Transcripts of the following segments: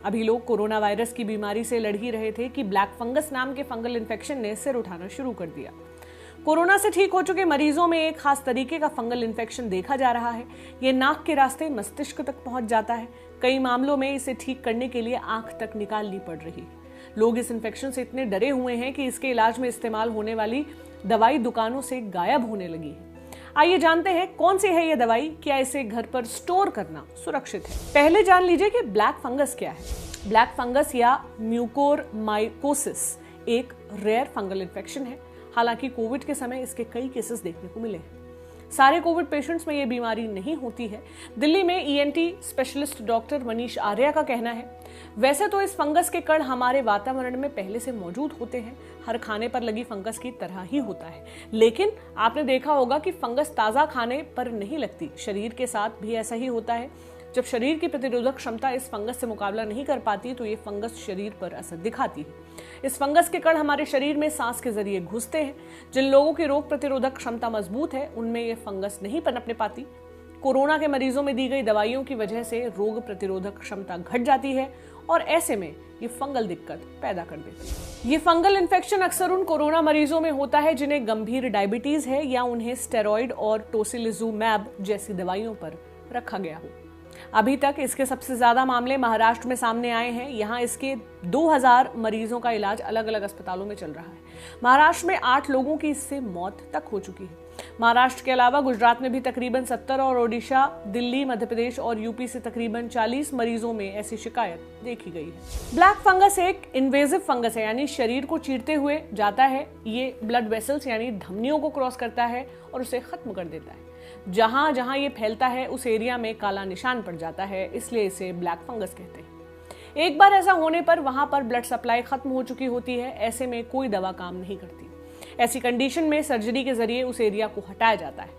अभी लोग corona virus की बीमारी से लड़ ही रहे थे कि ब्लैक फंगस नाम के फंगल इन्फेक्शन ने सिर उठाना शुरू कर दिया। कोरोना से ठीक हो चुके मरीजों में एक खास तरीके का फंगल इन्फेक्शन देखा जा रहा है। ये नाक के रास्ते मस्तिष्क तक पहुंच जाता है। कई मामलों में इसे ठीक करने के लिए आंख तक निकालनी पड़ रही है। लोग इस इन्फेक्शन से इतने डरे हुए हैं कि इसके इलाज में इस्तेमाल होने वाली दवाई दुकानों से गायब होने लगी है। आइए जानते हैं कौन सी है ये दवाई, क्या इसे घर पर स्टोर करना सुरक्षित है। पहले जान लीजिए कि ब्लैक फंगस क्या है। ब्लैक फंगस या म्यूकोरमाइकोसिस एक रेयर फंगल इन्फेक्शन है। हालांकि कोविड के समय इसके कई केसेस देखने को मिले हैं। सारे कोविड पेशेंट्स में ये बीमारी नहीं होती है। दिल्ली में ENT specialist doctor Manish Arya का कहना है, वैसे तो इस फंगस के कण हमारे वातावरण में पहले से मौजूद होते हैं, हर खाने पर लगी फंगस की तरह ही होता है। लेकिन आपने देखा होगा कि फंगस ताजा खाने पर नहीं लगती। शरीर के साथ भी ऐसा ही होता है। जब शरीर की प्रतिरोधक क्षमता इस फंगस से मुकाबला नहीं कर पाती तो ये फंगस शरीर पर असर दिखाती है। इस फंगस के कण हमारे शरीर में सांस के जरिए घुसते हैं। जिन लोगों की रोग प्रतिरोधक क्षमता मजबूत है उनमें ये फंगस नहीं पनपने पाती। कोरोना के मरीजों में दी गई दवाइयों की वजह से रोग प्रतिरोधक क्षमता घट जाती है और ऐसे में ये फंगल दिक्कत पैदा कर देती है। ये फंगल इन्फेक्शन अक्सर उन कोरोना मरीजों में होता है जिन्हें गंभीर डायबिटीज है या उन्हें स्टेरॉइड और टोसिलिजुमैब जैसी दवाइयों पर रखा गया हो। अभी तक इसके सबसे ज्यादा मामले महाराष्ट्र में सामने आए हैं। यहाँ इसके 2000 मरीजों का इलाज अलग अलग अस्पतालों में चल रहा है। महाराष्ट्र में 8 लोगों की इससे मौत तक हो चुकी है। महाराष्ट्र के अलावा गुजरात में भी तकरीबन 70 और ओडिशा, दिल्ली, मध्य प्रदेश और यूपी से तकरीबन 40 मरीजों में ऐसी शिकायत देखी गई है। ब्लैक फंगस एक इन्वेजिव फंगस है, यानी शरीर को चीरते हुए जाता है। ये ब्लड वेसल्स यानी धमनियों को क्रॉस करता है और उसे खत्म कर देता है। जहां जहां ये फैलता है उस एरिया में काला निशान पड़ जाता है, इसलिए इसे ब्लैक फंगस कहते हैं। एक बार ऐसा होने पर वहां पर ब्लड सप्लाई खत्म हो चुकी होती है। ऐसे में कोई दवा काम नहीं करती। ऐसी कंडीशन में सर्जरी के जरिए उस एरिया को हटाया जाता है।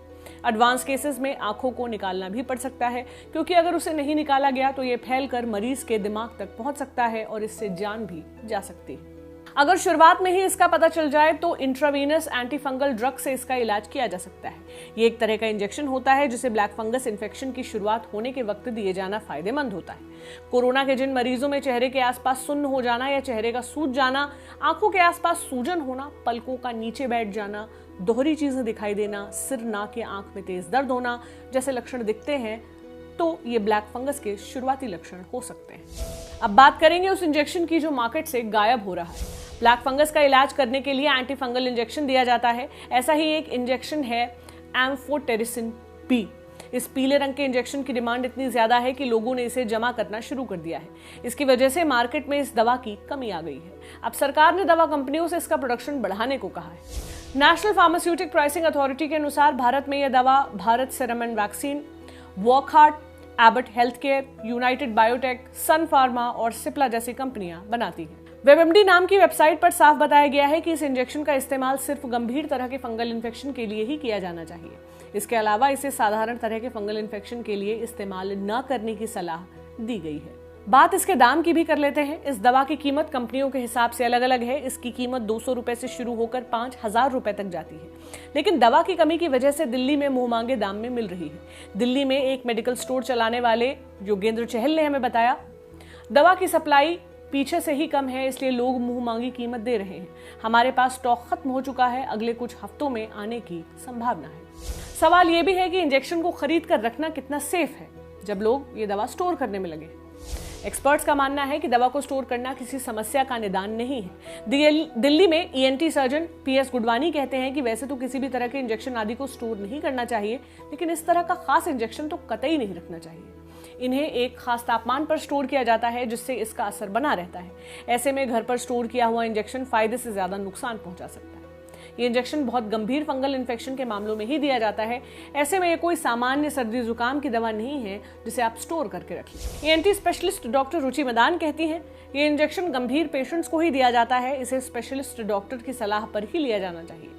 एडवांस केसेस में आंखों को निकालना भी पड़ सकता है, क्योंकि अगर उसे नहीं निकाला गया तो ये फैलकर मरीज के दिमाग तक पहुंच सकता है और इससे जान भी जा सकती है। अगर शुरुआत में ही इसका पता चल जाए तो इंट्रावीनस एंटीफंगल ड्रग से इसका इलाज किया जा सकता है। ये एक तरह का इंजेक्शन होता है जिसे ब्लैक फंगस इन्फेक्शन की शुरुआत होने के वक्त दिए जाना फायदेमंद होता है। कोरोना के जिन मरीजों में चेहरे के आसपास सुन्न हो जाना या चेहरे का सूज जाना, आंखों के आसपास सूजन होना, पलकों का नीचे बैठ जाना, दोहरी चीजें दिखाई देना, सिर, नाक या आंख में तेज दर्द होना जैसे लक्षण दिखते हैं तो ये ब्लैक फंगस के शुरुआती लक्षण हो सकते हैं। अब बात करेंगे उस इंजेक्शन की जो मार्केट से गायब हो रहा है। ब्लैक फंगस का इलाज करने के लिए एंटी फंगल इंजेक्शन दिया जाता है। ऐसा ही एक इंजेक्शन है एम्फोटेरिसिन बी। इस पीले रंग के इंजेक्शन की डिमांड इतनी ज्यादा है कि लोगों ने इसे जमा करना शुरू कर दिया है। इसकी वजह से मार्केट में इस दवा की कमी आ गई है। अब सरकार ने दवा कंपनियों से इसका प्रोडक्शन बढ़ाने को कहा है। नेशनल फार्मास्यूटिक प्राइसिंग अथॉरिटी के अनुसार भारत में यह दवा Bharat Serum and Vaccine, Wockhardt, Abbott Health Care, United Biotech, Sun Pharma और सिप्ला जैसी कंपनियां बनाती हैं। वेबएमडी नाम की वेबसाइट पर साफ बताया गया है कि इस इंजेक्शन का इस्तेमाल सिर्फ गंभीर तरह के फंगल इन्फेक्शन के लिए ही किया जाना चाहिए। इसके अलावा इसे साधारण तरह के फंगल इन्फेक्शन के लिए इस्तेमाल न करने की सलाह दी गई है। बात इसके दाम की भी कर लेते हैं। इस दवा की कीमत कंपनियों के हिसाब से अलग अलग है। इसकी कीमत 200 रुपए से शुरू होकर 5000 रुपए तक जाती है। लेकिन दवा की कमी की वजह से दिल्ली में मुंह मांगे दाम में मिल रही है। दिल्ली में एक मेडिकल स्टोर चलाने वाले योगेंद्र चहल ने हमें बताया, दवा की सप्लाई पीछे से ही कम है, इसलिए लोग मुंह मांगी कीमत दे रहे हैं। हमारे पास स्टॉक खत्म हो चुका है, अगले कुछ हफ्तों में आने की संभावना है। सवाल यह भी है कि इंजेक्शन को खरीद कर रखना कितना सेफ है जब लोग ये दवा स्टोर करने में लगे। एक्सपर्ट्स का मानना है कि दवा को स्टोर करना किसी समस्या का निदान नहीं है। दिल्ली में ईएनटी सर्जन पीएस गुडवानी कहते हैं कि वैसे तो किसी भी तरह के इंजेक्शन आदि को स्टोर नहीं करना चाहिए, लेकिन इस तरह का खास इंजेक्शन तो कतई नहीं रखना चाहिए। इन्हें एक खास तापमान पर स्टोर किया जाता है जिससे इसका असर बना रहता है। ऐसे में घर पर स्टोर किया हुआ इंजेक्शन फायदे से ज्यादा नुकसान पहुंचा सकता है। ये इंजेक्शन बहुत गंभीर फंगल इन्फेक्शन के मामलों में ही दिया जाता है। ऐसे में ये कोई सामान्य सर्दी जुकाम की दवा नहीं है जिसे आप स्टोर करके रखें। ईएनटी स्पेशलिस्ट डॉक्टर रुचि मदान कहती हैं, ये इंजेक्शन गंभीर पेशेंट्स को ही दिया जाता है। इसे स्पेशलिस्ट डॉक्टर की सलाह पर ही लिया जाना चाहिए।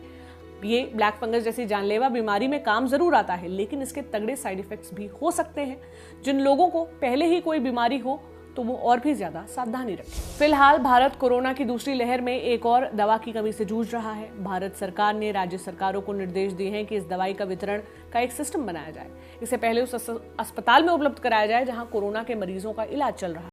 ये ब्लैक फंगस जैसी जानलेवा बीमारी में काम जरूर आता है, लेकिन इसके तगड़े साइड इफेक्ट्स भी हो सकते हैं। जिन लोगों को पहले ही कोई बीमारी हो तो वो और भी ज्यादा सावधानी रखें। फिलहाल भारत कोरोना की दूसरी लहर में एक और दवा की कमी से जूझ रहा है। भारत सरकार ने राज्य सरकारों को निर्देश दिए हैं कि इस दवाई का वितरण का एक सिस्टम बनाया जाए। इसे पहले उस अस्पताल में उपलब्ध कराया जाए जहां कोरोना के मरीजों का इलाज चल रहा है।